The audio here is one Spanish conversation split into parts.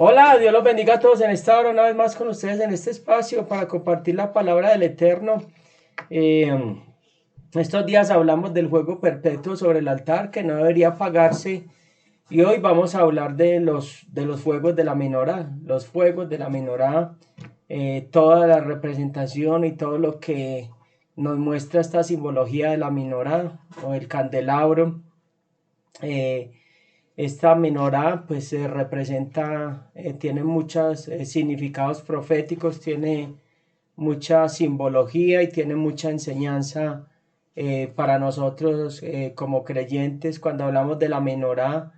Hola, Dios los bendiga a todos en esta hora, una vez más con ustedes en este espacio para compartir la palabra del Eterno. Eh, Estos días hablamos del fuego perpetuo sobre el altar que no debería apagarse y hoy vamos a hablar de los fuegos de la menorá, los fuegos de la menorá, toda la representación y todo lo que nos muestra esta simbología de la menorá o el candelabro. Eh, Esta menorá pues representa, tiene muchos significados proféticos, tiene mucha simbología y tiene mucha enseñanza para nosotros como creyentes. Cuando hablamos de la menorá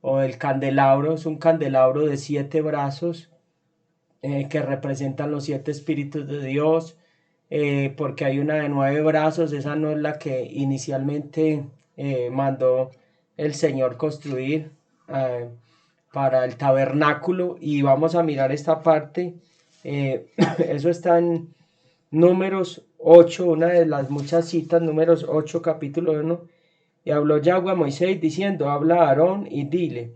o el candelabro, es un candelabro de 7 brazos que representan los 7 espíritus de Dios, porque hay una de 9 brazos. Esa no es la que inicialmente mandó el Señor construir eh, para el tabernáculo, y vamos a mirar esta parte. Eso está en Números 8, una de las muchas citas, Números 8, capítulo 1. Y habló Yahweh a Moisés diciendo: habla a Aarón y dile,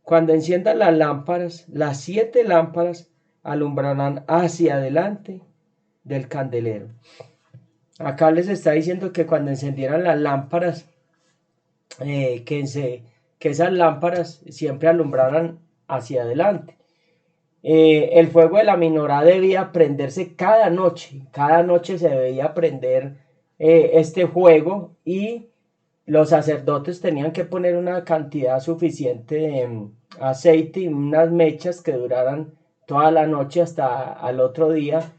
cuando enciendan las lámparas, las 7 lámparas alumbrarán hacia adelante del candelero. Acá les está diciendo que cuando encendieran las lámparas, eh, que, se, que esas lámparas siempre alumbraran hacia adelante. El fuego de la menorá debía prenderse cada noche se debía prender este fuego, y los sacerdotes tenían que poner una cantidad suficiente de aceite y unas mechas que duraran toda la noche hasta al otro día,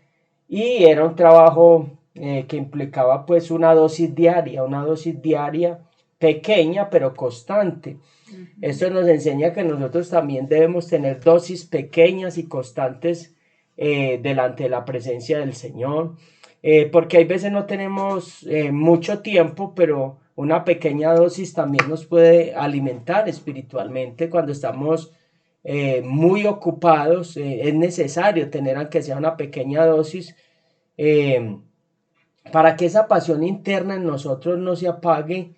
y era un trabajo que implicaba pues una dosis diaria pequeña pero constante. Esto nos enseña que nosotros también debemos tener dosis pequeñas y constantes delante de la presencia del Señor, porque hay veces no tenemos mucho tiempo, pero una pequeña dosis también nos puede alimentar espiritualmente cuando estamos muy ocupados. Es necesario tener, aunque sea una pequeña dosis, eh, para que esa pasión interna en nosotros no se apague,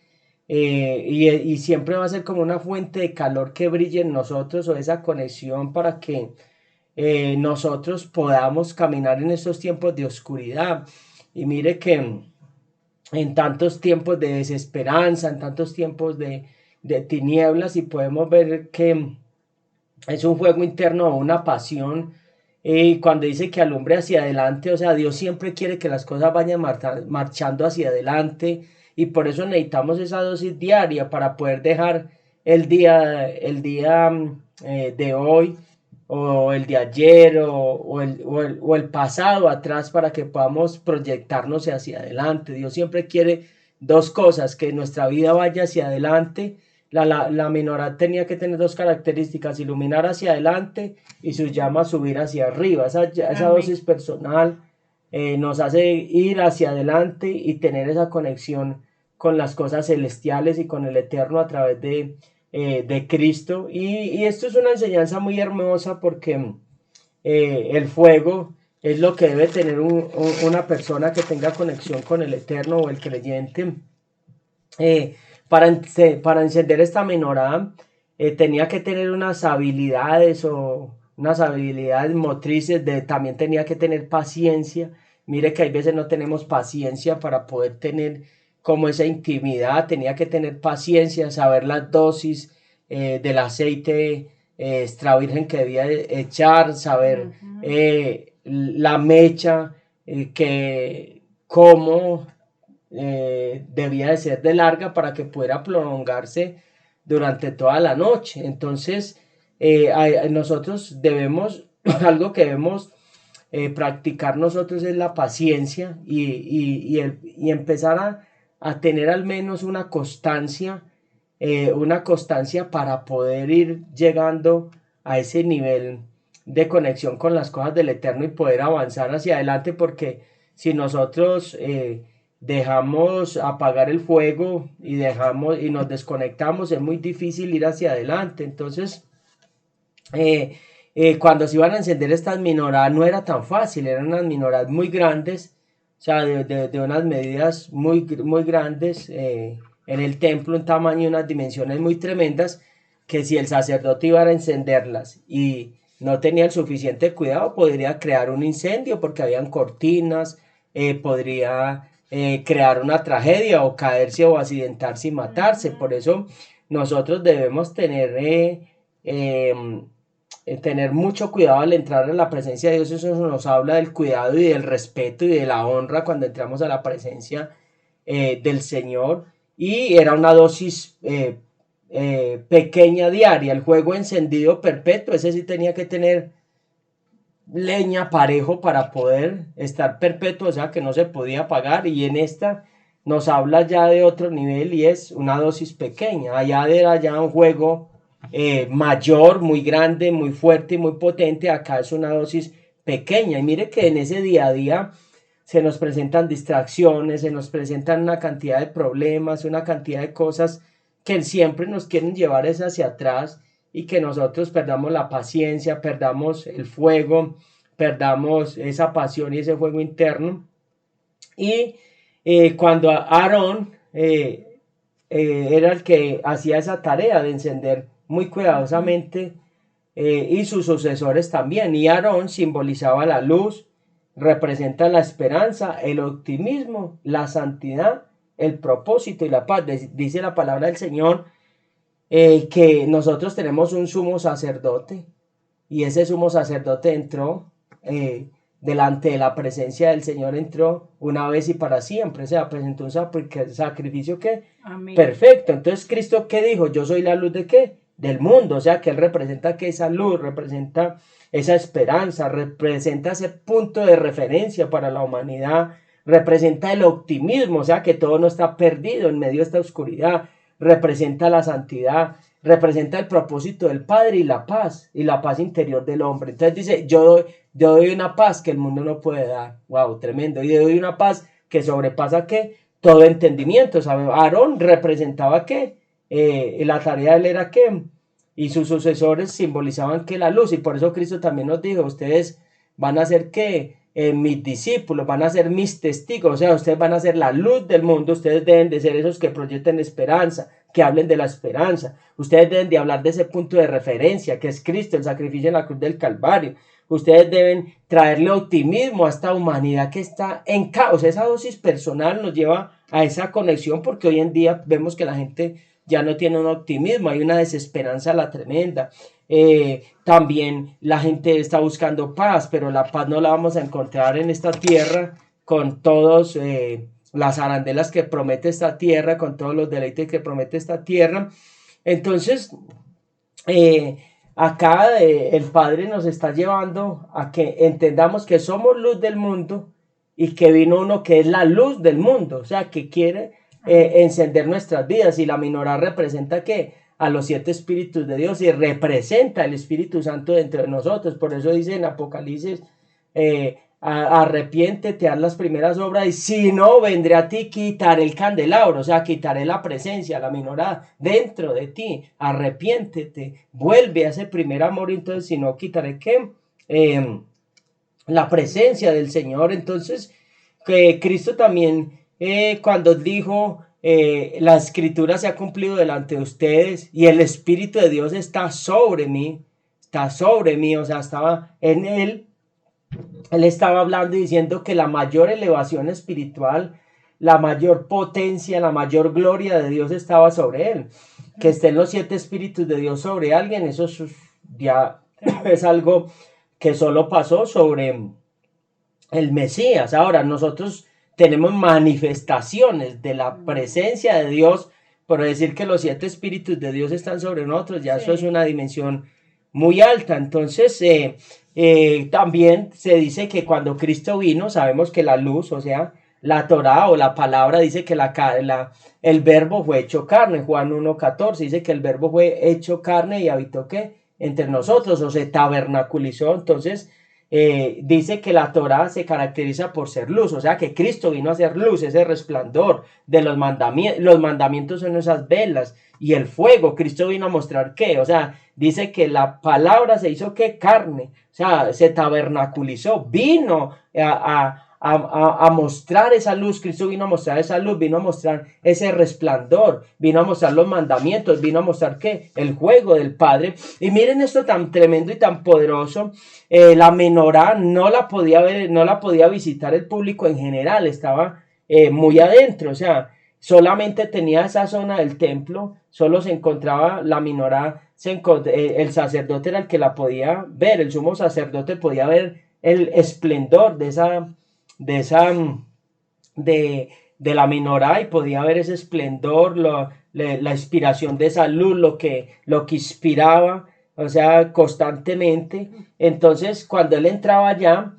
y siempre va a ser como una fuente de calor que brille en nosotros, o esa conexión para que nosotros podamos caminar en estos tiempos de oscuridad. Y mire que en tantos tiempos de desesperanza, en tantos tiempos de tinieblas, y podemos ver que es un fuego interno o una pasión. Y cuando dice que alumbre hacia adelante, o sea, Dios siempre quiere que las cosas vayan marchando hacia adelante, y por eso necesitamos esa dosis diaria para poder dejar el día de hoy, o el de ayer, o el pasado atrás, para que podamos proyectarnos hacia adelante. Dios siempre quiere dos cosas: que nuestra vida vaya hacia adelante. La menorá tenía que tener dos características: iluminar hacia adelante y su llama subir hacia arriba. Esa Amén. dosis personal nos hace ir hacia adelante y tener esa conexión con las cosas celestiales y con el Eterno a través de Cristo. Y esto es una enseñanza muy hermosa, porque el fuego es lo que debe tener una persona que tenga conexión con el Eterno o el creyente. eh, para encender esta menorá tenía que tener unas habilidades motrices, también tenía que tener paciencia. Mire que hay veces no tenemos paciencia para poder tener como esa intimidad. Tenía que tener paciencia, saber las dosis del aceite extra virgen que debía echar, saber Ujú. la mecha, que cómo debía de ser de larga para que pudiera prolongarse durante toda la noche. Entonces, nosotros debemos, algo que debemos practicar nosotros es la paciencia, y empezar a tener al menos una constancia para poder ir llegando a ese nivel de conexión con las cosas del Eterno y poder avanzar hacia adelante, porque si nosotros dejamos apagar el fuego y nos desconectamos, es muy difícil ir hacia adelante. Entonces, cuando se iban a encender estas minoras no era tan fácil, eran unas minoras muy grandes, o sea, de unas medidas muy grandes, en el templo, un tamaño y unas dimensiones muy tremendas, que si el sacerdote iba a encenderlas no tenía el suficiente cuidado, podría crear un incendio porque habían cortinas, podría crear una tragedia o caerse o accidentarse y matarse. Por eso nosotros debemos tener mucho cuidado al entrar en la presencia de Dios. Eso nos habla del cuidado y del respeto y de la honra cuando entramos a la presencia del Señor. Y era una dosis pequeña diaria. El fuego encendido perpetuo, ese sí tenía que tener leña parejo para poder estar perpetuo, o sea que no se podía apagar. Y en esta nos habla ya de otro nivel y es una dosis pequeña. Allá era ya un juego mayor, muy grande, muy fuerte y muy potente. Acá es una dosis pequeña. Y mire que en ese día a día se nos presentan distracciones, se nos presentan una cantidad de problemas, una cantidad de cosas que siempre nos quieren llevar hacia atrás y que nosotros perdamos la paciencia, perdamos el fuego, perdamos esa pasión y ese fuego interno. Y cuando Aarón era el que hacía esa tarea de encender muy cuidadosamente, y sus sucesores también. Y Aarón simbolizaba la luz, representa la esperanza, el optimismo, la santidad, el propósito y la paz. Dice la palabra del Señor que nosotros tenemos un sumo sacerdote y ese sumo sacerdote entró delante de la presencia del Señor, entró una vez y para siempre, o sea, presentó un sacrificio que perfecto. Entonces Cristo, ¿qué dijo? Yo soy la luz de qué, del mundo, o sea que él representa que esa luz, representa esa esperanza, representa ese punto de referencia para la humanidad, representa el optimismo, o sea que todo no está perdido en medio de esta oscuridad, representa la santidad, representa el propósito del Padre y la paz interior del hombre. Entonces dice, yo doy una paz que el mundo no puede dar. Wow, tremendo. Y doy una paz que sobrepasa ¿qué? Todo entendimiento. ¿Sabe? Aarón representaba ¿qué? La tarea de él era ¿qué? Y sus sucesores simbolizaban que la luz. Y por eso Cristo también nos dijo, ustedes van a ser ¿qué? Mis discípulos, van a ser mis testigos, o sea, ustedes van a ser la luz del mundo, ustedes deben de ser esos que proyecten esperanza, que hablen de la esperanza, ustedes deben de hablar de ese punto de referencia, que es Cristo, el sacrificio en la cruz del Calvario, ustedes deben traerle optimismo a esta humanidad que está en caos. Esa dosis personal nos lleva a esa conexión, porque hoy en día vemos que la gente ya no tiene un optimismo, hay una desesperanza la tremenda. También la gente está buscando paz, pero la paz no la vamos a encontrar en esta tierra con todos las arandelas que promete esta tierra, con todos los deleites que promete esta tierra. Entonces, acá el Padre nos está llevando a que entendamos que somos luz del mundo y que vino uno que es la luz del mundo, o sea, que quiere encender nuestras vidas. Y la menorá representa que a los 7 espíritus de Dios y representa el Espíritu Santo dentro de nosotros. Por eso dice en Apocalipsis, arrepiéntete, haz las primeras obras y si no, vendré a ti, quitaré el candelabro, o sea, quitaré la presencia, la menorá dentro de ti. Arrepiéntete, vuelve a ese primer amor. Entonces, si no, quitaré ¿qué? La presencia del Señor. Entonces, que Cristo también cuando dijo la escritura se ha cumplido delante de ustedes y el Espíritu de Dios está sobre mí, o sea, estaba en él estaba hablando y diciendo que la mayor elevación espiritual, la mayor potencia, la mayor gloria de Dios estaba sobre él. Que estén los 7 espíritus de Dios sobre alguien, eso ya es algo que solo pasó sobre el Mesías. Ahora nosotros tenemos manifestaciones de la presencia de Dios, pero decir que los 7 espíritus de Dios están sobre nosotros, ya eso es una dimensión muy alta. Entonces también se dice que cuando Cristo vino, sabemos que la luz, o sea, la Torá o la palabra dice que el verbo fue hecho carne. Juan 1:14 dice que el verbo fue hecho carne y habitó ¿qué? Entre nosotros, o se tabernaculizó. Entonces dice que la Torá se caracteriza por ser luz, o sea que Cristo vino a ser luz, ese resplandor de los mandamientos. Los mandamientos son esas velas y el fuego. Cristo vino a mostrar qué, o sea, dice que la palabra se hizo ¿qué? Carne, o sea, se tabernaculizó, vino a a mostrar esa luz. Cristo vino a mostrar esa luz, vino a mostrar ese resplandor, vino a mostrar los mandamientos, vino a mostrar que el juego del Padre. Y miren esto tan tremendo y tan poderoso. La menorá no la podía ver, no la podía visitar el público en general, estaba muy adentro, o sea, solamente tenía esa zona del templo, solo se encontraba la menorá, el sacerdote era el que la podía ver, el sumo sacerdote podía ver el esplendor de la menorá, y podía ver ese esplendor, la inspiración de esa luz, lo que inspiraba, o sea, constantemente. Entonces, cuando él entraba allá,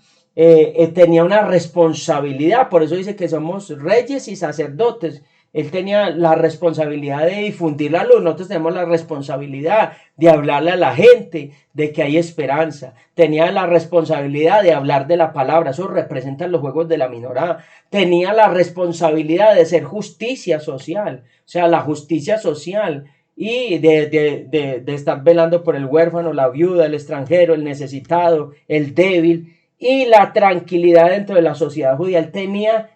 tenía una responsabilidad, por eso dice que somos reyes y sacerdotes. Él tenía la responsabilidad de difundir la luz, nosotros tenemos la responsabilidad de hablarle a la gente de que hay esperanza, tenía la responsabilidad de hablar de la palabra, eso representa los juegos de la menorá, tenía la responsabilidad de hacer justicia social, o sea, la justicia social, y de estar velando por el huérfano, la viuda, el extranjero, el necesitado, el débil, y la tranquilidad dentro de la sociedad judía. Él tenía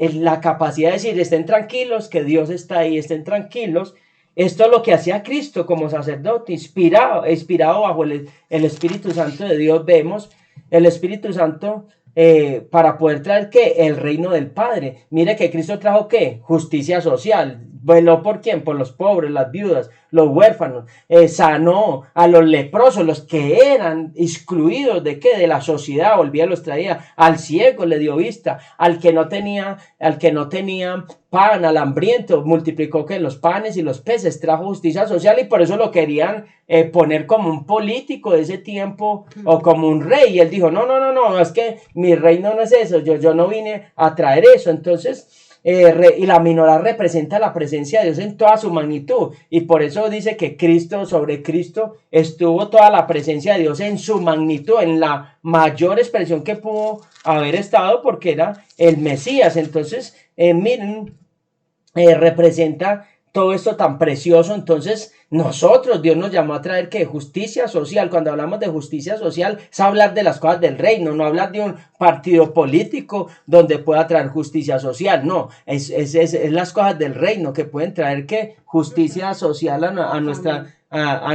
la capacidad de decir, estén tranquilos, que Dios está ahí, estén tranquilos. Esto es lo que hacía Cristo como sacerdote, inspirado bajo el Espíritu Santo de Dios. Vemos el Espíritu Santo para poder traer ¿qué? El reino del Padre. Mire que Cristo trajo ¿qué? Justicia social. ¿Veló por quién? Por los pobres, las viudas, los huérfanos. Sanó a los leprosos, los que eran excluidos de ¿qué? De la sociedad, volvía, los traía. Al ciego le dio vista, al que no tenía pan, al hambriento, multiplicó que los panes y los peces, trajo justicia social, y por eso lo querían poner como un político de ese tiempo o como un rey. Y él dijo, no, es que mi reino no es eso, yo no vine a traer eso. Entonces, y la menorá representa la presencia de Dios en toda su magnitud, y por eso dice que sobre Cristo estuvo toda la presencia de Dios en su magnitud, en la mayor expresión que pudo haber estado, porque era el Mesías. Entonces, miren, representa todo esto tan precioso. Entonces Dios nos llamó a traer que justicia social. Cuando hablamos de justicia social, es hablar de las cosas del reino, no hablar de un partido político donde pueda traer justicia social. No, es las cosas del reino que pueden traer que justicia social a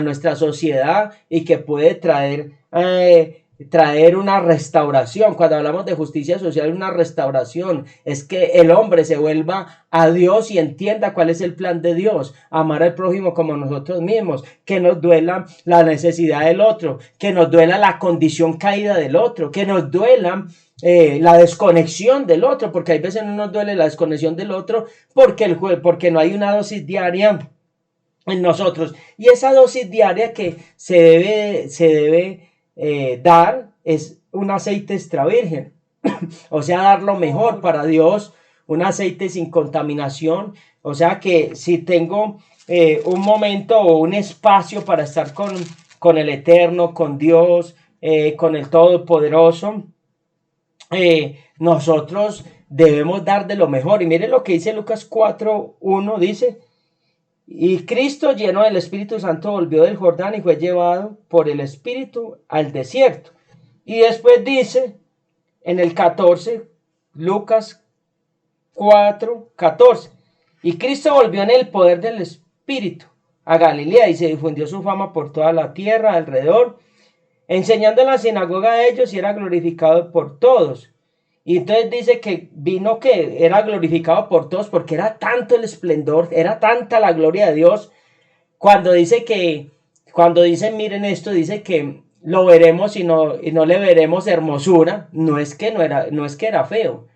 nuestra sociedad, y que puede traer una restauración. Cuando hablamos de justicia social, una restauración es que el hombre se vuelva a Dios y entienda cuál es el plan de Dios: amar al prójimo como nosotros mismos, que nos duela la necesidad del otro, que nos duela la condición caída del otro, que nos duela la desconexión del otro, porque hay veces no nos duele la desconexión del otro porque no hay una dosis diaria en nosotros, y esa dosis diaria que se debe dar es un aceite extra virgen, o sea, dar lo mejor para Dios, un aceite sin contaminación. O sea que si tengo un momento o un espacio para estar con el Eterno, con Dios, con el Todopoderoso, nosotros debemos dar de lo mejor. Y miren lo que dice Lucas 4:1, dice: y Cristo, lleno del Espíritu Santo, volvió del Jordán y fue llevado por el Espíritu al desierto. Y después dice en el 14, Lucas 4:14, y Cristo volvió en el poder del Espíritu a Galilea, y se difundió su fama por toda la tierra alrededor, enseñando en la sinagoga de ellos, y era glorificado por todos. Y entonces dice que vino, que era glorificado por todos, porque era tanto el esplendor, era tanta la gloria de Dios. Cuando dice, miren esto, dice que lo veremos y no le veremos hermosura, no es que era feo.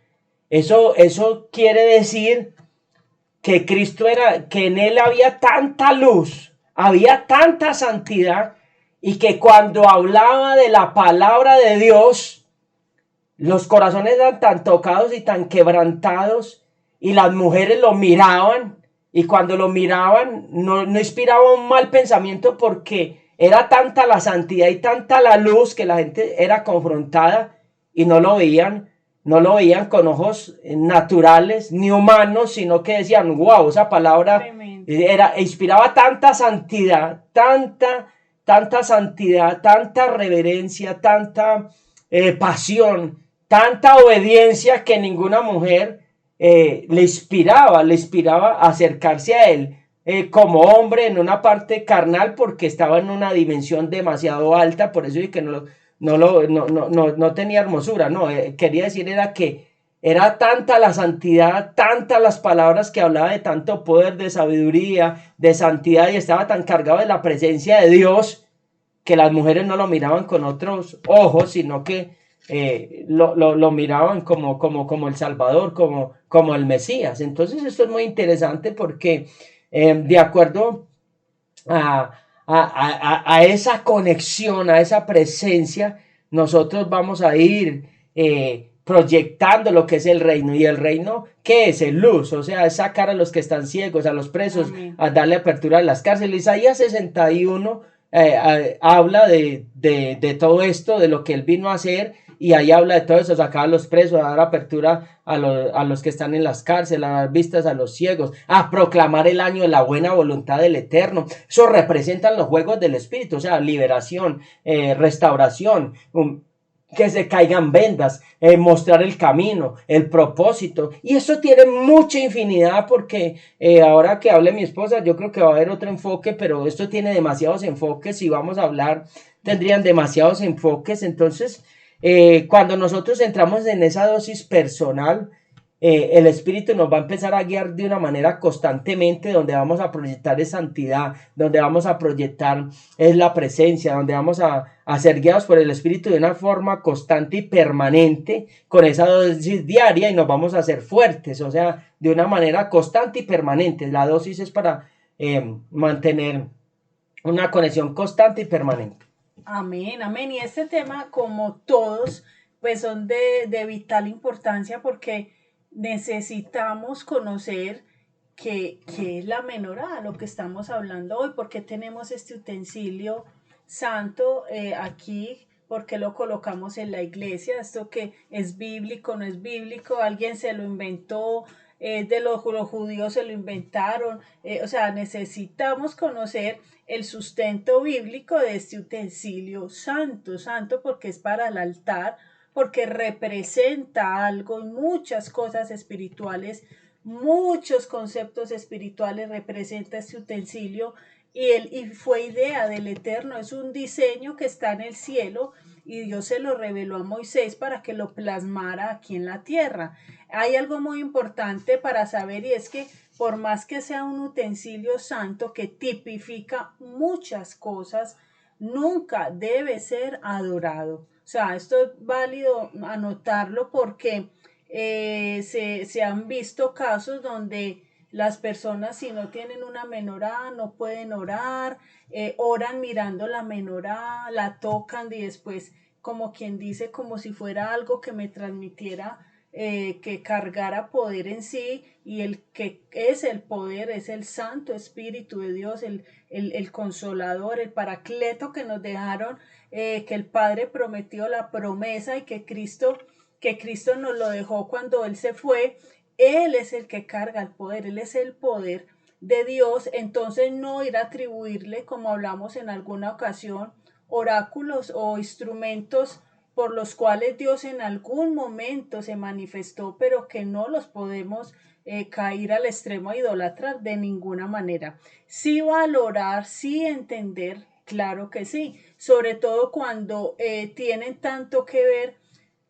Eso quiere decir que que en él había tanta luz, había tanta santidad, y que cuando hablaba de la palabra de Dios, los corazones eran tan tocados y tan quebrantados, y las mujeres lo miraban, y cuando lo miraban no inspiraba un mal pensamiento, porque era tanta la santidad y tanta la luz que la gente era confrontada y no lo veían con ojos naturales ni humanos, sino que decían, wow, esa palabra inspiraba tanta santidad, tanta santidad, tanta reverencia, tanta pasión, tanta obediencia que ninguna mujer le inspiraba a acercarse a él como hombre en una parte carnal porque estaba en una dimensión demasiado alta, por eso es que no tenía hermosura, no, quería decir era que era tanta la santidad, tantas las palabras que hablaba de tanto poder, de sabiduría, de santidad y estaba tan cargado de la presencia de Dios que las mujeres no lo miraban con otros ojos, sino que lo miraban como el Salvador, como el Mesías. Entonces esto es muy interesante porque de acuerdo a esa conexión, a esa presencia, nosotros vamos a ir proyectando lo que es el reino. Y el reino, ¿qué es? El luz, o sea, es sacar a los que están ciegos, a los presos, Amén. a darle apertura a las cárceles. Isaías 61 habla de todo esto, de lo que él vino a hacer, y ahí habla de todo eso, sacar a los presos, a dar apertura a los que están en las cárceles, a dar vistas a los ciegos, a proclamar el año de la buena voluntad del Eterno. Eso representan los juegos del Espíritu, o sea, liberación, restauración, que se caigan vendas, mostrar el camino, el propósito. Y eso tiene mucha infinidad porque ahora que hable mi esposa, yo creo que va a haber otro enfoque, pero esto tiene demasiados enfoques. Si vamos a hablar, tendrían demasiados enfoques. Entonces, cuando nosotros entramos en esa dosis personal, el Espíritu nos va a empezar a guiar de una manera constantemente, donde vamos a proyectar es santidad, donde vamos a proyectar es la presencia, donde vamos a ser guiados por el Espíritu de una forma constante y permanente, con esa dosis diaria, y nos vamos a hacer fuertes, o sea, de una manera constante y permanente. La dosis es para mantener una conexión constante y permanente. Amén, amén. Y este tema, como todos, pues son de vital importancia porque necesitamos conocer qué es la menorá, lo que estamos hablando hoy, porque tenemos este utensilio santo aquí, porque lo colocamos en la iglesia, esto que es bíblico, no es bíblico, alguien se lo inventó, de los judíos se lo inventaron, o sea, necesitamos conocer el sustento bíblico de este utensilio santo, santo porque es para el altar, porque representa algo y muchas cosas espirituales, muchos conceptos espirituales representa este utensilio y fue idea del Eterno, es un diseño que está en el cielo y Dios se lo reveló a Moisés para que lo plasmara aquí en la tierra. Hay algo muy importante para saber y es que por más que sea un utensilio santo que tipifica muchas cosas, nunca debe ser adorado. O sea, esto es válido anotarlo porque se han visto casos donde las personas si no tienen una menorá no pueden orar, oran mirando la menorá, la tocan y después como quien dice como si fuera algo que me transmitiera que cargara poder en sí y el que es el poder es el Santo Espíritu de Dios, el Consolador, el Paracleto que nos dejaron, que el Padre prometió la promesa y que Cristo nos lo dejó cuando Él se fue. Él es el que carga el poder, Él es el poder de Dios, entonces no ir a atribuirle, como hablamos en alguna ocasión, oráculos o instrumentos por los cuales Dios en algún momento se manifestó, pero que no los podemos caer al extremo a idolatrar de ninguna manera. Sí valorar, sí entender, claro que sí, sobre todo cuando tienen tanto que ver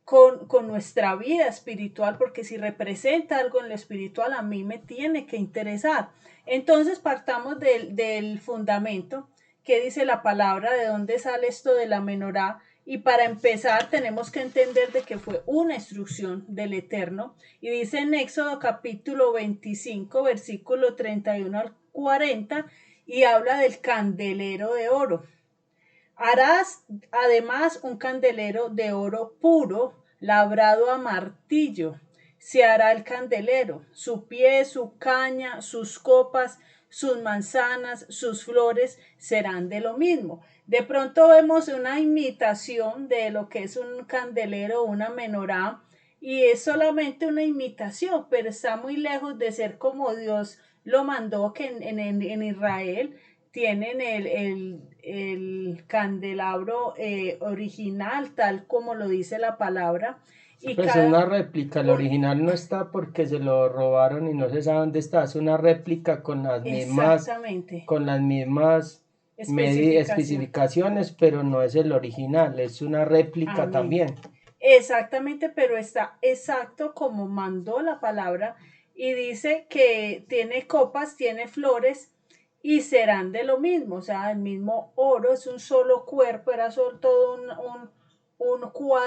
con nuestra vida espiritual, porque si representa algo en lo espiritual, a mí me tiene que interesar. Entonces partamos del fundamento que dice la palabra, de dónde sale esto de la menorá, y para empezar tenemos que entender de que fue una instrucción del Eterno, y dice en Éxodo capítulo 25, versículo 31 al 40, y habla del candelero de oro. Harás además un candelero de oro puro, labrado a martillo. Se hará el candelero, su pie, su caña, sus copas, sus manzanas, sus flores serán de lo mismo. De pronto vemos una imitación de lo que es un candelero, una menorá, y es solamente una imitación, pero está muy lejos de ser como Dios lo mandó, que en Israel tienen el candelabro original, tal como lo dice la palabra, Y Pues es una cada, réplica, el por, original no está porque se lo robaron y no se sabe dónde está. Es una réplica exactamente, con las mismas especificación. especificaciones, pero no es el original, es una réplica Amén. también. Exactamente, pero está exacto como mandó la palabra y dice que tiene copas, tiene flores y serán de lo mismo, o sea, el mismo oro, es un solo cuerpo, era solo todo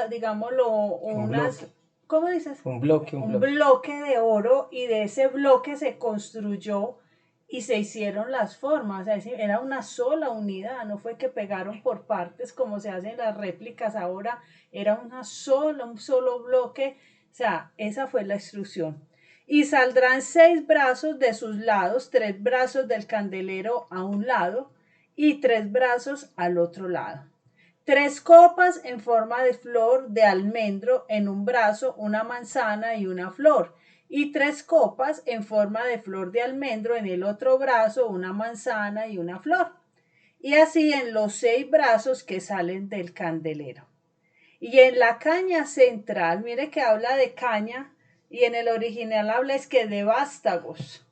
digámoslo, Un bloque, ¿cómo dices? un Un bloque. bloque de oro y de ese bloque se construyó y se hicieron las formas, o sea, era una sola unidad, no fue que pegaron por partes como se hacen las réplicas ahora, era un solo bloque, o sea, esa fue la instrucción. Y saldrán 6 brazos de sus lados, 3 brazos del candelero a un lado y 3 brazos al otro lado. 3 copas en forma de flor de almendro en un brazo, una manzana y una flor. Y 3 copas en forma de flor de almendro en el otro brazo, una manzana y una flor. Y así en los 6 brazos que salen del candelero. Y en la caña central, mire que habla de caña y en el original habla es que de vástagos.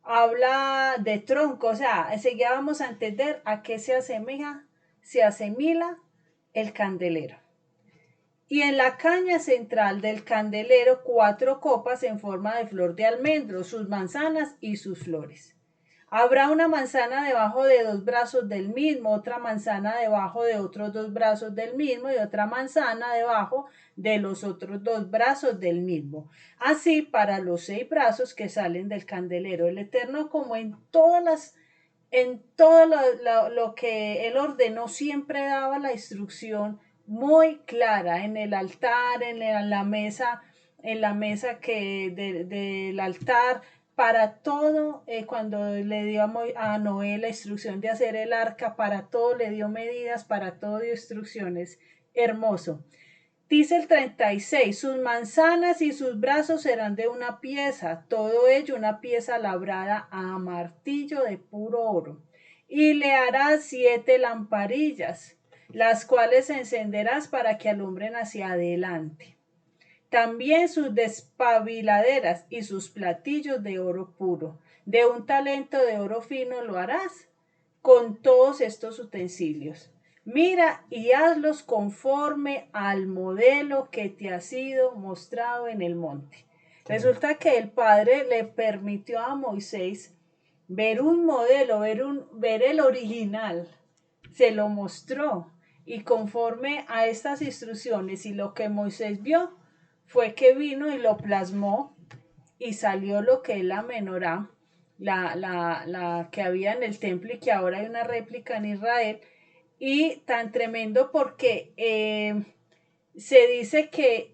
Habla de tronco, o sea, enseguida vamos a entender a qué se asemila el candelero. Y en la caña central del candelero 4 copas en forma de flor de almendro, sus manzanas y sus flores. Habrá una manzana debajo de 2 brazos del mismo, otra manzana debajo de otros 2 brazos del mismo y otra manzana debajo de los otros 2 brazos del mismo. Así para los 6 brazos que salen del candelero. El Eterno, como en todo lo que él ordenó, siempre daba la instrucción muy clara en el altar, en la mesa del altar, para todo, cuando le dio a Noé la instrucción de hacer el arca, para todo le dio medidas, para todo dio instrucciones. Hermoso. Dice el 36, sus manzanas y sus brazos serán de una pieza, todo ello una pieza labrada a martillo de puro oro. Y le harás 7 lamparillas, las cuales encenderás para que alumbren hacia adelante. También sus despabiladeras y sus platillos de oro puro. De un talento de oro fino lo harás con todos estos utensilios. Mira y hazlos conforme al modelo que te ha sido mostrado en el monte. Resulta que el Padre le permitió a Moisés ver un modelo, ver el original, se lo mostró y conforme a estas instrucciones y lo que Moisés vio, fue que vino y lo plasmó y salió lo que es la menorá, la que había en el templo y que ahora hay una réplica en Israel. Y tan tremendo porque se dice que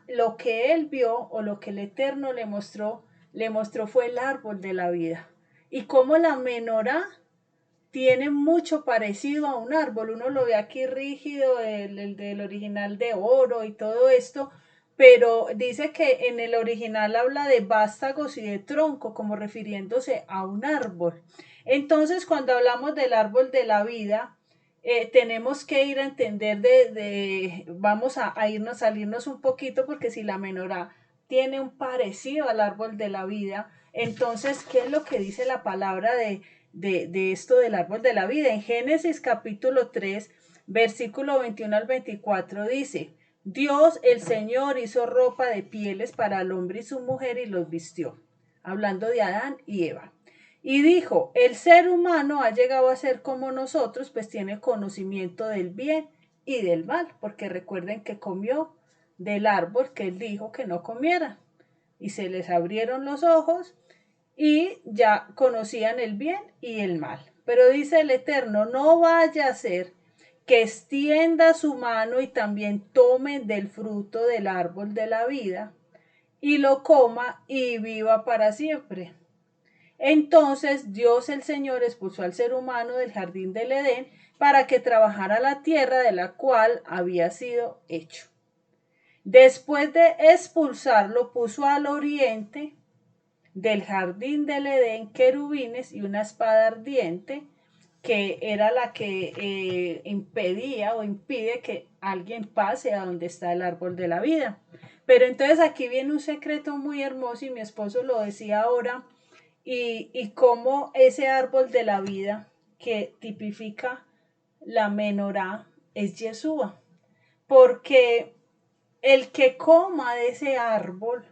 lo que él vio o lo que el Eterno le mostró fue el árbol de la vida. Y como la menorá tiene mucho parecido a un árbol. Uno lo ve aquí rígido, el del original de oro y todo esto, pero dice que en el original habla de vástagos y de tronco, como refiriéndose a un árbol. Entonces, cuando hablamos del árbol de la vida, tenemos que ir a entender vamos a irnos, salirnos un poquito, porque si la menorá tiene un parecido al árbol de la vida, entonces, ¿qué es lo que dice la palabra de esto del árbol de la vida? En Génesis capítulo 3, versículo 21 al 24 dice, Dios el Señor hizo ropa de pieles para el hombre y su mujer y los vistió, hablando de Adán y Eva. Y dijo, el ser humano ha llegado a ser como nosotros, pues tiene conocimiento del bien y del mal, porque recuerden que comió del árbol que él dijo que no comiera. Y se les abrieron los ojos y ya conocían el bien y el mal. Pero dice el Eterno, no vaya a ser que extienda su mano y también tome del fruto del árbol de la vida y lo coma y viva para siempre. Entonces Dios el Señor expulsó al ser humano del jardín del Edén para que trabajara la tierra de la cual había sido hecho. Después de expulsarlo, puso al oriente del jardín del Edén querubines y una espada ardiente que era la que impedía o impide que alguien pase a donde está el árbol de la vida. Pero entonces aquí viene un secreto muy hermoso y mi esposo lo decía ahora, y cómo ese árbol de la vida que tipifica la menorá es Yeshua, porque el que coma de ese árbol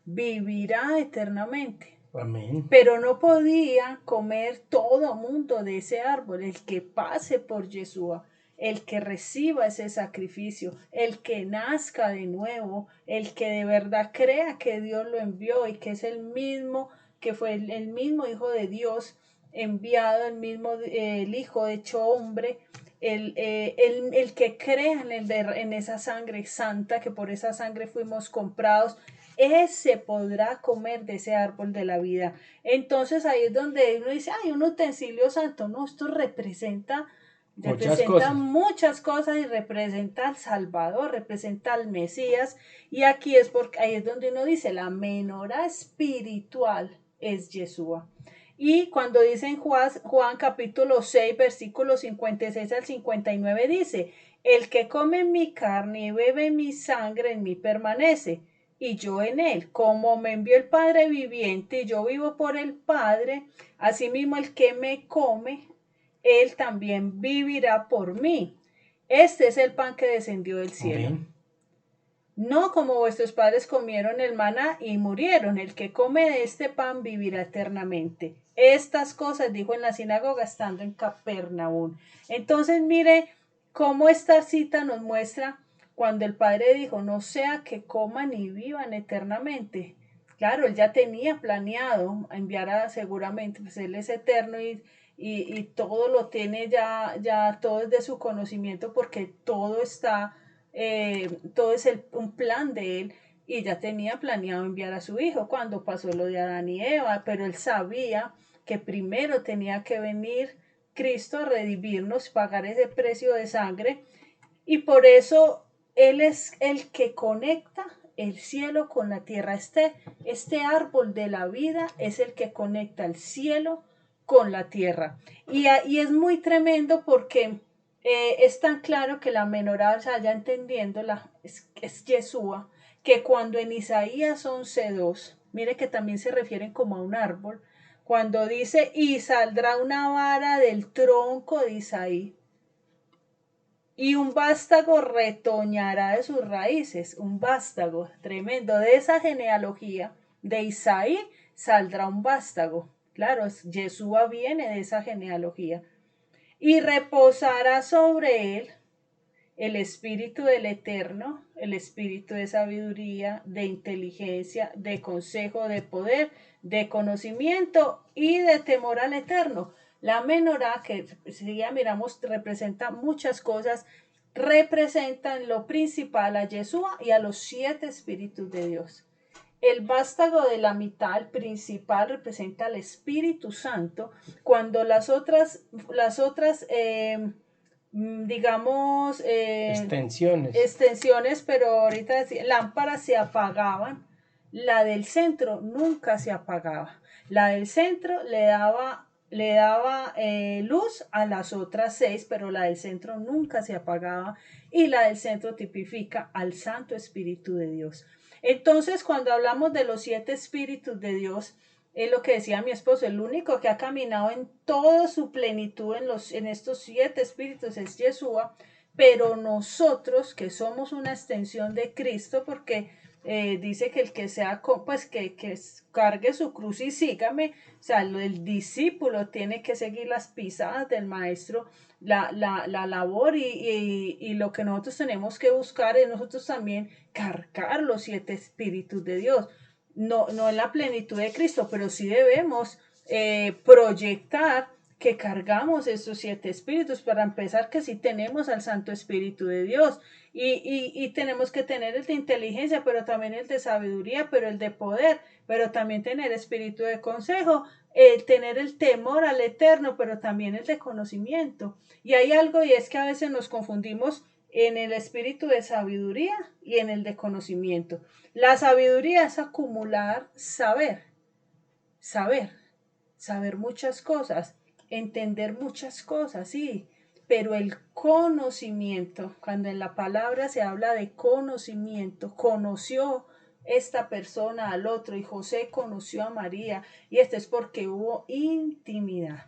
vivirá eternamente. Amén. Pero no podía comer todo mundo de ese árbol, el que pase por Yeshua, el que reciba ese sacrificio, el que nazca de nuevo, el que de verdad crea que Dios lo envió y que es el mismo, que fue el mismo Hijo de Dios enviado, el Hijo hecho hombre, el que crea en esa sangre santa, que por esa sangre fuimos comprados, ese podrá comer de ese árbol de la vida. Entonces ahí es donde uno dice, hay un utensilio santo. No, esto representa muchas cosas y representa al Salvador, representa al Mesías. Y aquí es porque ahí es donde uno dice, la menorá espiritual es Yeshua. Y cuando dice en Juan capítulo 6, versículos 56 al 59, dice, el que come mi carne y bebe mi sangre en mí permanece, y yo en él. Como me envió el Padre viviente y yo vivo por el Padre, asimismo el que me come, él también vivirá por mí. Este es el pan que descendió del cielo. Amén. No como vuestros padres comieron el maná y murieron. El que come de este pan vivirá eternamente. Estas cosas dijo en la sinagoga estando en Capernaum. Entonces mire cómo esta cita nos muestra cuando el Padre dijo, no sea que coman y vivan eternamente. Claro, él ya tenía planeado enviar a seguramente, pues él es eterno y todo lo tiene ya todo es de su conocimiento porque todo es un plan de él y ya tenía planeado enviar a su hijo cuando pasó lo de Adán y Eva, pero él sabía que primero tenía que venir Cristo a redimirnos, pagar ese precio de sangre y por eso él es el que conecta el cielo con la tierra. Este árbol de la vida es el que conecta el cielo con la tierra. Y es muy tremendo porque es tan claro que la menorá, o sea, ya entendiéndola, es Yeshua, que cuando en Isaías 11:2, mire que también se refieren como a un árbol, cuando dice, y saldrá una vara del tronco de Isaí, y un vástago retoñará de sus raíces, un vástago tremendo. De esa genealogía de Isaí saldrá un vástago. Claro, Yeshua viene de esa genealogía. Y reposará sobre él el espíritu del Eterno, el espíritu de sabiduría, de inteligencia, de consejo, de poder, de conocimiento y de temor al Eterno. La menorá, que si ya miramos, representa muchas cosas, representa en lo principal a Yeshua y a los 7 espíritus de Dios. El vástago de la mitad, el principal, representa al Espíritu Santo, cuando las otras digamos, extensiones, pero ahorita lámparas se apagaban, la del centro nunca se apagaba. La del centro le daba luz a las otras 6, pero la del centro nunca se apagaba y la del centro tipifica al Santo Espíritu de Dios. Entonces, cuando hablamos de los 7 espíritus de Dios, es lo que decía mi esposo, el único que ha caminado en toda su plenitud en estos 7 espíritus es Yeshua, pero nosotros que somos una extensión de Cristo, porque dice que el que sea, pues que cargue su cruz y sígame, o sea, el discípulo tiene que seguir las pisadas del maestro, la labor y lo que nosotros tenemos que buscar es nosotros también cargar los 7 espíritus de Dios. No en la plenitud de Cristo, pero sí debemos proyectar que cargamos esos 7 espíritus, para empezar que sí tenemos al Santo Espíritu de Dios y tenemos que tener el de inteligencia, pero también el de sabiduría, pero el de poder, pero también tener espíritu de consejo, tener el temor al Eterno, pero también el de conocimiento. Y hay algo y es que a veces nos confundimos en el espíritu de sabiduría y en el de conocimiento. La sabiduría es acumular saber muchas cosas. entender muchas cosas, sí, pero el conocimiento, cuando en la palabra se habla de conocimiento, conoció esta persona al otro y José conoció a María y esto es porque hubo intimidad.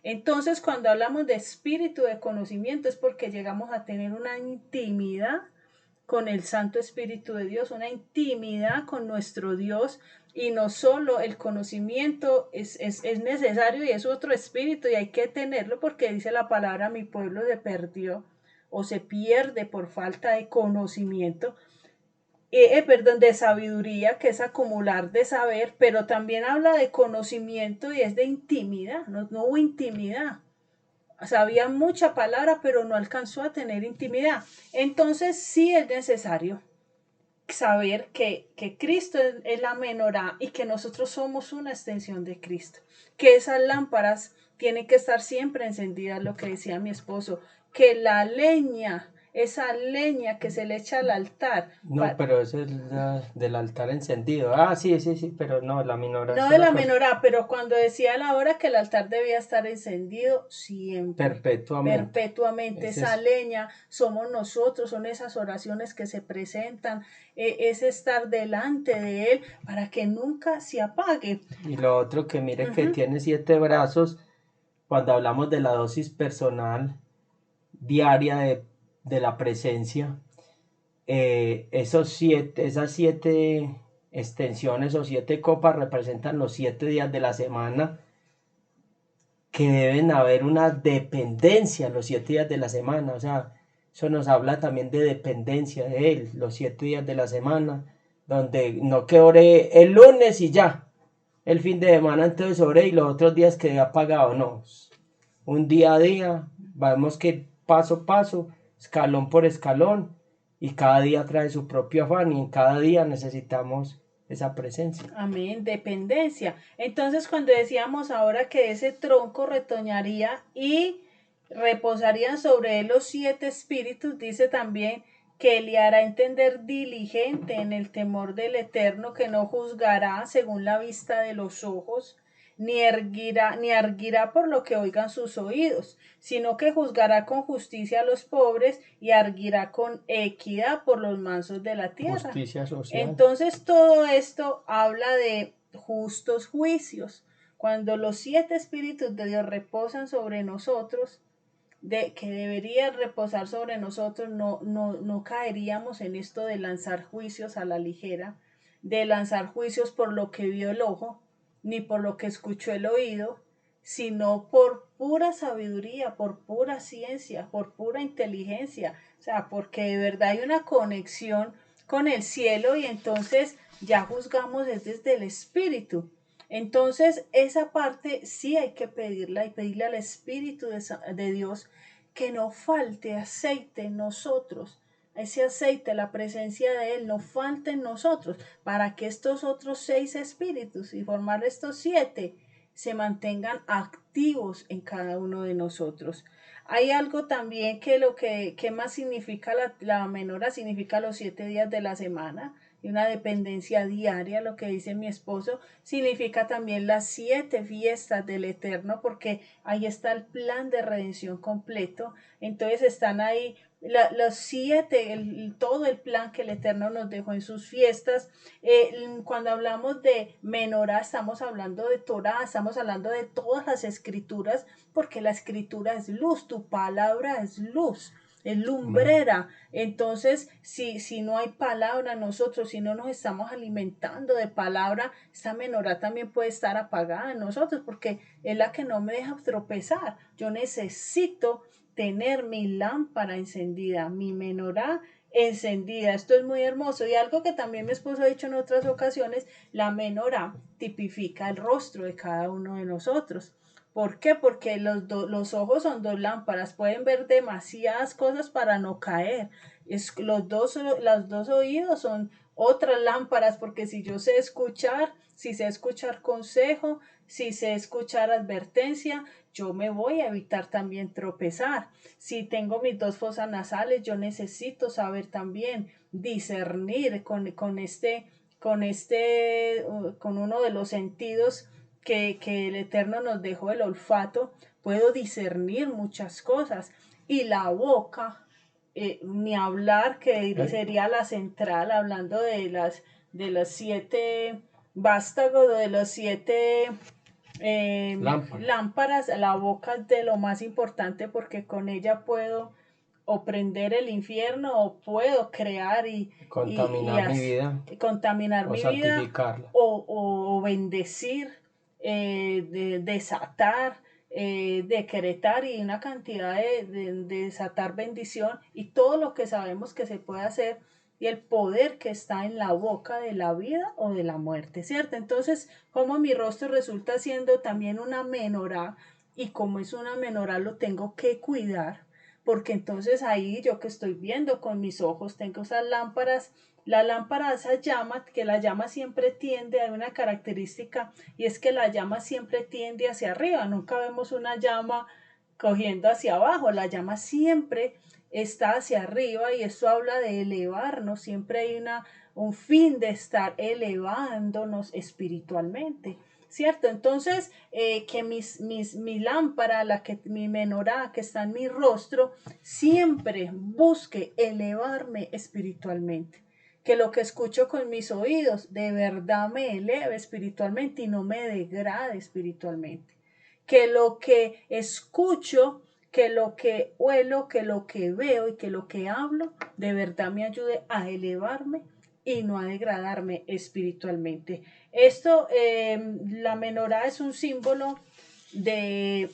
Entonces, cuando hablamos de espíritu de conocimiento es porque llegamos a tener una intimidad con el Santo Espíritu de Dios, una intimidad con nuestro Dios y no solo el conocimiento es necesario y es otro espíritu y hay que tenerlo porque dice la palabra mi pueblo se perdió o se pierde por falta de conocimiento, perdón, de sabiduría, que es acumular de saber, pero también habla de conocimiento y es de intimidad, no hubo intimidad. Sabía mucha palabra, pero no alcanzó a tener intimidad. Entonces sí es necesario saber que Cristo es la menorá y que nosotros somos una extensión de Cristo. Que esas lámparas tienen que estar siempre encendidas, lo que decía mi esposo. Que la leña, esa leña que se le echa al altar, No, pero eso es del altar encendido. Ah, sí, sí, sí, pero no, la menorá no es de una la cosa menorá, pero cuando decía la hora que el altar debía estar encendido siempre, perpetuamente. perpetuamente, Es esa eso. leña somos nosotros, son esas oraciones que se presentan, es estar delante de Él para que nunca se apague. Y lo otro que mire que Ujú. tiene 7 brazos, cuando hablamos de la dosis personal diaria de la presencia, esas 7 extensiones o 7 copas representan los 7 días de la semana que deben haber una dependencia los 7 días de la semana. O sea, eso nos habla también de dependencia de Él, los 7 días de la semana, donde no que ore el lunes y ya, el fin de semana entonces ore y los otros días que ha pagado, no. Un día a día, vemos que paso a paso, escalón por escalón, y cada día trae su propio afán y en cada día necesitamos esa presencia. Amén, dependencia. Entonces, cuando decíamos ahora que ese tronco retoñaría y reposarían sobre él los 7 espíritus, dice también que le hará entender diligente en el temor del Eterno, que no juzgará según la vista de los ojos, ni arguirá por lo que oigan sus oídos, sino que juzgará con justicia a los pobres y arguirá con equidad por los mansos de la tierra. Justicia social. Entonces todo esto habla de justos juicios. Cuando los 7 espíritus de Dios reposan sobre nosotros, que debería reposar sobre nosotros, no caeríamos en esto de lanzar juicios a la ligera, de lanzar juicios por lo que vio el ojo, ni por lo que escuchó el oído, sino por pura sabiduría, por pura ciencia, por pura inteligencia, o sea, porque de verdad hay una conexión con el cielo y entonces ya juzgamos desde el espíritu. Entonces, esa parte sí hay que pedirla y pedirle al Espíritu de Dios que no falte aceite en nosotros. Ese aceite, la presencia de Él, no falte en nosotros para que estos otros 6 espíritus y formar estos 7 se mantengan activos en cada uno de nosotros. Hay algo también que lo que más significa la menora, significa los 7 días de la semana y una dependencia diaria, lo que dice mi esposo, significa también las 7 fiestas del Eterno, porque ahí está el plan de redención completo. Entonces están ahí los 7, todo el plan que el Eterno nos dejó en sus fiestas. Cuando hablamos de menorá, estamos hablando de Torah, estamos hablando de todas las escrituras, porque la escritura es luz, tu palabra es luz, es Amén. lumbrera. Entonces, si no hay palabra en nosotros, si no nos estamos alimentando de palabra, esta menorá también puede estar apagada en nosotros, porque es la que no me deja tropezar. Yo necesito tener mi lámpara encendida, mi menorá encendida. Esto es muy hermoso. Y algo que también mi esposo ha dicho en otras ocasiones, la menorá tipifica el rostro de cada uno de nosotros. ¿Por qué? Porque los ojos son 2 lámparas, pueden ver demasiadas cosas para no caer. Los dos oídos son otras lámparas, porque si yo sé escuchar, si sé escuchar consejo, si sé escuchar advertencia, yo me voy a evitar también tropezar. Si tengo mis 2 fosas nasales, yo necesito saber también discernir con uno de los sentidos que el Eterno nos dejó el olfato, puedo discernir muchas cosas. Y la boca, ni hablar, que sería la central, hablando de las 7 vástagos, de los 7 lámparas, la boca es de lo más importante porque con ella puedo o prender el infierno o puedo crear contaminar mi vida contaminar o mi vida santificarla. o bendecir, desatar, decretar y una cantidad de desatar bendición y todo lo que sabemos que se puede hacer y el poder que está en la boca de la vida o de la muerte, ¿cierto? Entonces, como mi rostro resulta siendo también una menorá y como es una menorá lo tengo que cuidar, porque entonces ahí yo que estoy viendo con mis ojos, tengo esas lámparas, la lámpara, esa llama, que la llama siempre tiende, hay una característica y es que la llama siempre tiende hacia arriba, nunca vemos una llama cogiendo hacia abajo, la llama siempre está hacia arriba y esto habla de elevarnos, siempre hay un fin de estar elevándonos espiritualmente. ¿Cierto? Entonces, que mi lámpara, mi menorá que está en mi rostro, siempre busque elevarme espiritualmente. Que lo que escucho con mis oídos de verdad me eleve espiritualmente y no me degrade espiritualmente. Que lo que escucho, que lo que huelo, que lo que veo y que lo que hablo de verdad me ayude a elevarme y no a degradarme espiritualmente. Esto, la menorá es un símbolo del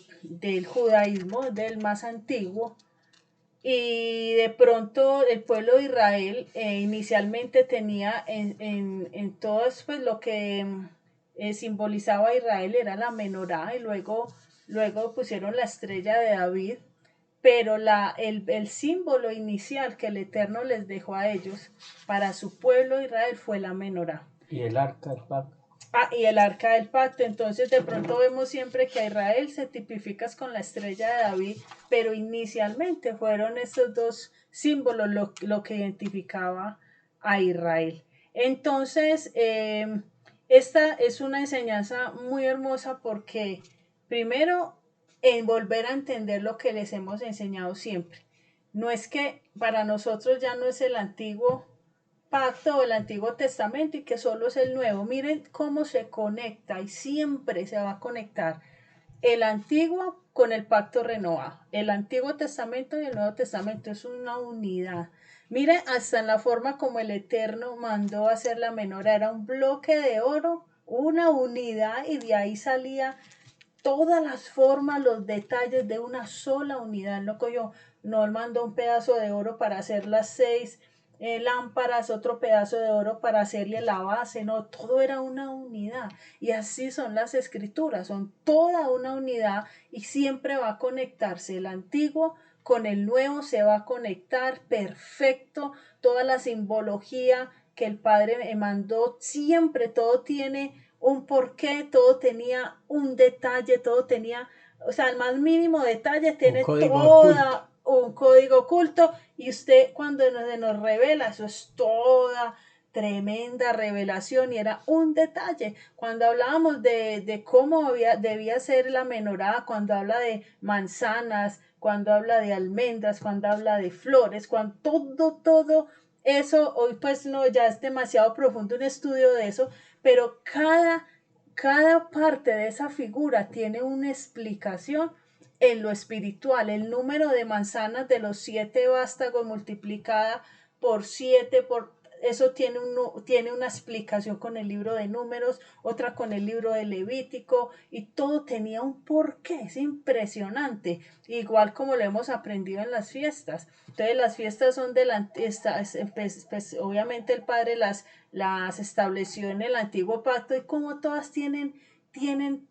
judaísmo, del más antiguo, y de pronto el pueblo de Israel inicialmente tenía en todo pues, lo que simbolizaba a Israel era la menorá y luego pusieron la estrella de David, pero el símbolo inicial que el Eterno les dejó a ellos para su pueblo de Israel fue la menorá. Y el arca del pacto. Y el arca del pacto. Entonces de pronto vemos siempre que a Israel se tipifica con la estrella de David, pero inicialmente fueron estos dos símbolos lo que identificaba a Israel. Entonces, esta es una enseñanza muy hermosa porque primero, en volver a entender lo que les hemos enseñado siempre. No es que para nosotros ya no es el antiguo pacto o el Antiguo Testamento y que solo es el nuevo. Miren cómo se conecta y siempre se va a conectar el antiguo con el pacto renovado. El Antiguo Testamento y el Nuevo Testamento es una unidad. Miren, hasta en la forma como el Eterno mandó a hacer la menorá, era un bloque de oro, una unidad y de ahí salía todas las formas, los detalles de una sola unidad. No cogió, no mandó un pedazo de oro para hacer las 6 lámparas, otro pedazo de oro para hacerle la base, no, todo era una unidad. Y así son las escrituras, son toda una unidad y siempre va a conectarse el antiguo con el nuevo, se va a conectar perfecto, toda la simbología que el Padre me mandó, siempre todo tiene un porqué, todo tenía un detalle, todo tenía, o sea, el más mínimo detalle tiene toda un código oculto y usted cuando nos revela, eso es toda tremenda revelación y era un detalle. Cuando hablábamos de cómo debía ser la menorá, cuando habla de manzanas, cuando habla de almendras, cuando habla de flores, cuando todo eso, hoy pues no, ya es demasiado profundo un estudio de eso, pero cada parte de esa figura tiene una explicación en lo espiritual. El número de manzanas de los 7 vástagos multiplicada por 7, eso tiene una explicación con el libro de Números, otra con el libro de Levítico, y todo tenía un porqué, es impresionante, igual como lo hemos aprendido en las fiestas. Entonces las fiestas son pues, obviamente el Padre las estableció en el antiguo pacto y como todas tienen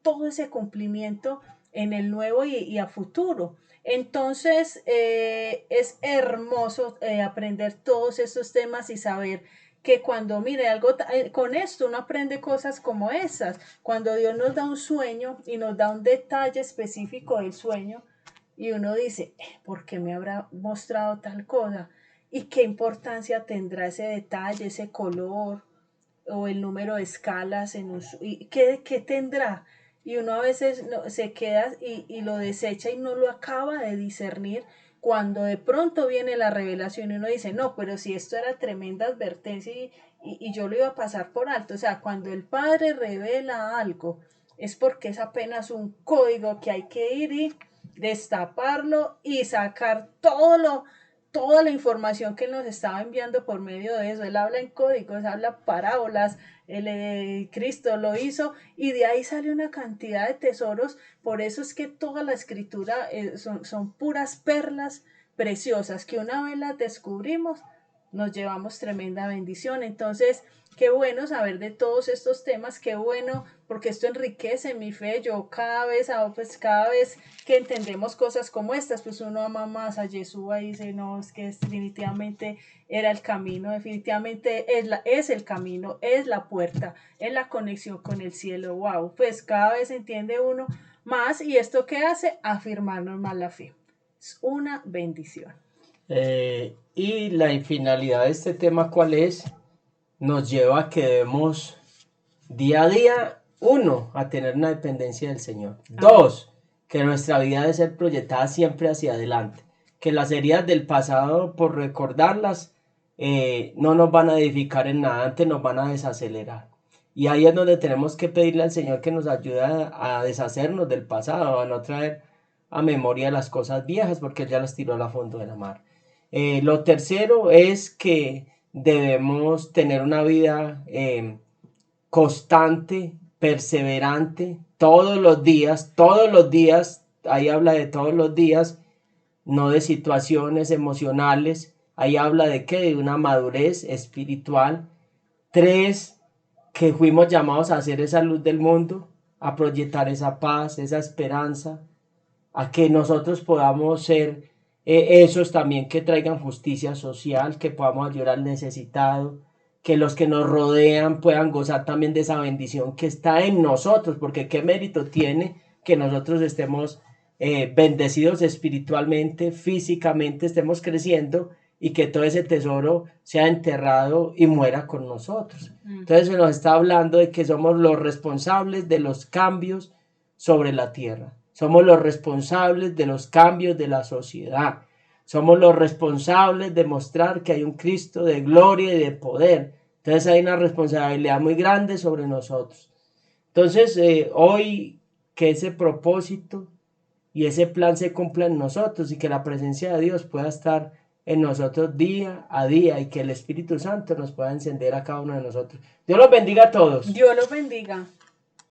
todo ese cumplimiento en el nuevo y a futuro. Entonces es hermoso aprender todos estos temas y saber que cuando mire algo con esto uno aprende cosas como esas. Cuando Dios nos da un sueño y nos da un detalle específico del sueño y uno dice, ¿por qué me habrá mostrado tal cosa? ¿Y qué importancia tendrá ese detalle, ese color o el número de escalas? ¿Qué tendrá? y uno a veces se queda y lo desecha y no lo acaba de discernir cuando de pronto viene la revelación y uno dice, no, pero si esto era tremenda advertencia y yo lo iba a pasar por alto. O sea, cuando el Padre revela algo, es porque es apenas un código que hay que ir y destaparlo y sacar toda la información que él nos estaba enviando por medio de eso. Él habla en códigos, habla parábolas, Cristo lo hizo y de ahí sale una cantidad de tesoros. Por eso es que toda la escritura son puras perlas preciosas que una vez las descubrimos nos llevamos tremenda bendición. Entonces, qué bueno saber de todos estos temas, qué bueno, porque esto enriquece mi fe. Yo cada vez que entendemos cosas como estas, pues uno ama más a Yeshua y dice, no, es que definitivamente era el camino, definitivamente es el camino, es la puerta, es la conexión con el cielo. Wow, pues cada vez entiende uno más y esto que hace, afirmarnos más la fe. Es una bendición. Y la finalidad de este tema, ¿cuál es? Nos lleva a que debemos día a día, uno, a tener una dependencia del Señor. Dos, que nuestra vida debe ser proyectada siempre hacia adelante. Que las heridas del pasado, por recordarlas, no nos van a edificar en nada, antes nos van a desacelerar. Y ahí es donde tenemos que pedirle al Señor que nos ayude a deshacernos del pasado, a no traer a memoria las cosas viejas, porque Él ya las tiró al fondo de la mar. Lo tercero es que debemos tener una vida constante, perseverante, todos los días, ahí habla de todos los días, no de situaciones emocionales, ahí habla de qué, de una madurez espiritual. Tres, que fuimos llamados a hacer esa luz del mundo, a proyectar esa paz, esa esperanza, a que nosotros podamos ser esos también que traigan justicia social, que podamos ayudar al necesitado, que los que nos rodean puedan gozar también de esa bendición que está en nosotros, porque qué mérito tiene que nosotros estemos bendecidos espiritualmente, físicamente, estemos creciendo y que todo ese tesoro sea enterrado y muera con nosotros. Entonces se nos está hablando de que somos los responsables de los cambios sobre la tierra. Somos los responsables de los cambios de la sociedad. Somos los responsables de mostrar que hay un Cristo de gloria y de poder. Entonces hay una responsabilidad muy grande sobre nosotros. Entonces hoy que ese propósito y ese plan se cumpla en nosotros y que la presencia de Dios pueda estar en nosotros día a día y que el Espíritu Santo nos pueda encender a cada uno de nosotros. Dios los bendiga a todos. Dios los bendiga.